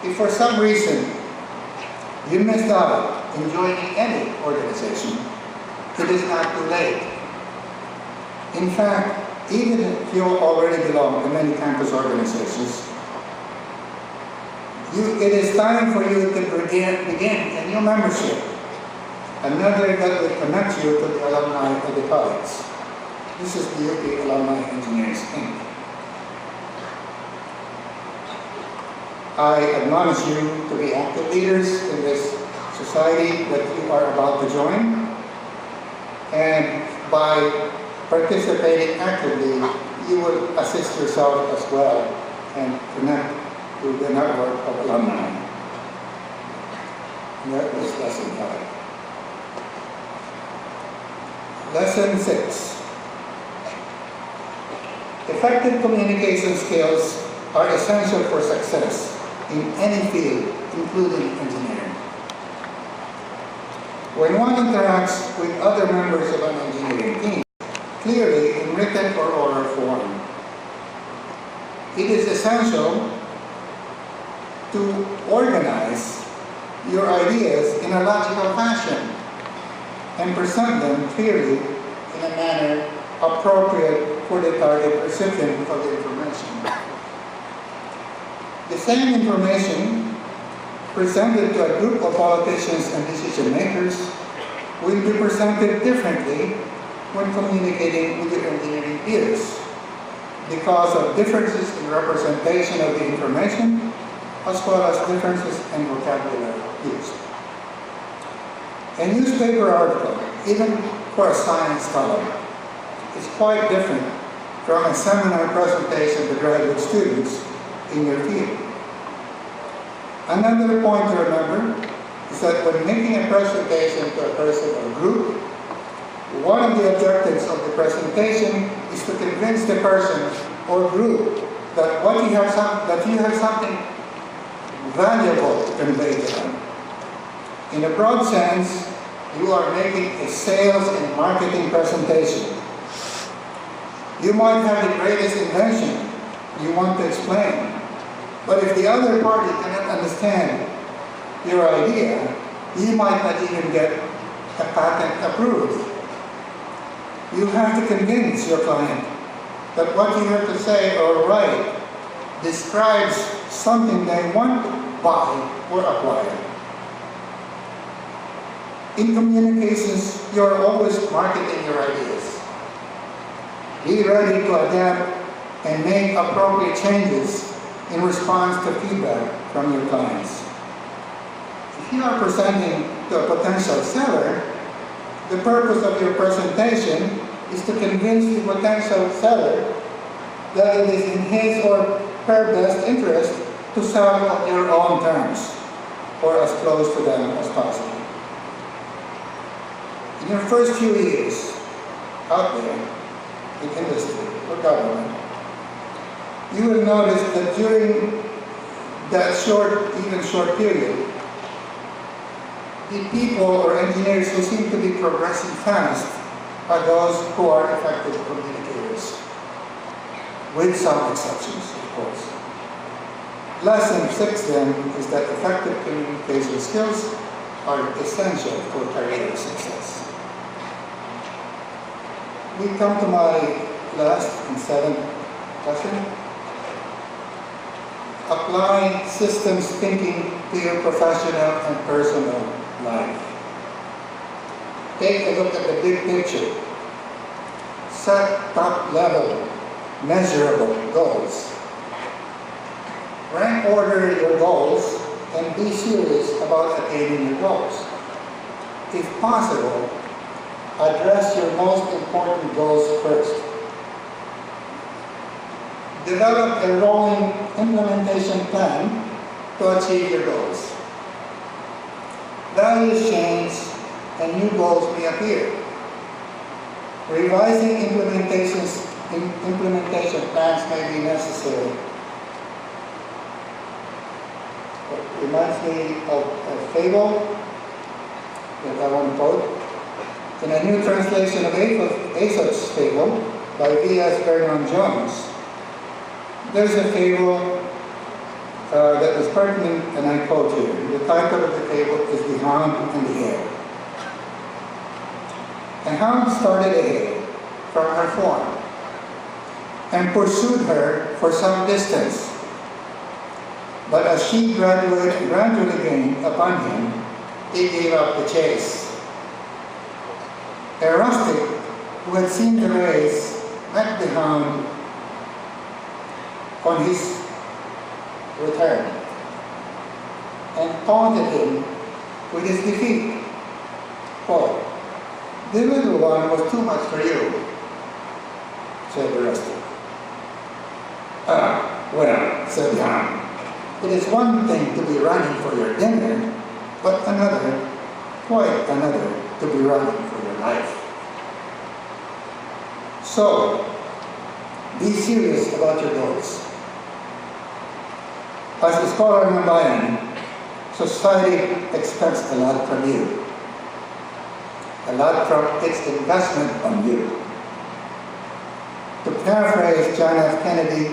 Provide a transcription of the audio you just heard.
If for some reason you missed out in joining any organization, it is not too late. In fact, even if you already belong to many campus organizations, it is time for you to begin a new membership, another that will connect you to the alumni of the college. This is the UP Alumni Engineers, Inc. I admonish you to be active leaders in this society that you are about to join, and by participating actively, you will assist yourself as well and connect to the network of alumni. And that was lesson 5. Lesson 6. Effective communication skills are essential for success in any field, including engineering. When one interacts with other members of an engineering team, clearly in written or oral form, it is essential to organize your ideas in a logical fashion and present them clearly in a manner appropriate for the target recipient of the information. The same information presented to a group of politicians and decision makers will be presented differently when communicating with your engineering peers because of differences in representation of the information as well as differences in vocabulary used. A newspaper article, even for a science column, is quite different from a seminar presentation to graduate students in your field. Another point to remember is that when making a presentation to a person or group, one of the objectives of the presentation is to convince the person or group that you have something valuable to convey to them. In a broad sense, you are making a sales and marketing presentation. You might have the greatest invention you want to explain, but if the other party cannot understand your idea, you might not even get a patent approved. You have to convince your client that what you have to say or write describes something they want, buy, or acquire. In communications, you are always marketing your ideas. Be ready to adapt and make appropriate changes in response to feedback from your clients. If you are presenting to a potential seller, the purpose of your presentation is to convince the potential seller that it is in his or her best interest to sell on your own terms, or as close to them as possible. In your first few years out there in industry or government, you will notice that during that even short period, the people or engineers who seem to be progressing fast are those who are effective communicators, with some exceptions, of course. Lesson 6 then is that effective communication skills are essential for career success. We come to my last and 7th lesson. Apply systems thinking to your professional and personal life. Take a look at the big picture. Set top-level, measurable goals. Rank order your goals and be serious about attaining your goals. If possible, address your most important goals first. Develop a rolling implementation plan to achieve your goals. Values change and new goals may appear. Revising implementation plans may be necessary. It reminds me of a fable that I want to quote. In a new translation of Aesop's fable by V.S. Vernon Jones, there's a fable that is pertinent, and I quote here. The title of the table is The Hound and the Hare. A hound started a hare from her form and pursued her for some distance. But as she gradually gained upon him, he gave up the chase. A rustic who had seen the race met the hound on his return and taunted him with his defeat. Quote, "The little one was too much for you," said the rustic. Well," said the hound, "it is one thing to be running for your dinner, but another, quite another, to be running for your life. So, be serious about your goals. As a scholar ng bayan, society expects a lot from you. A lot from its investment on you. To paraphrase John F. Kennedy,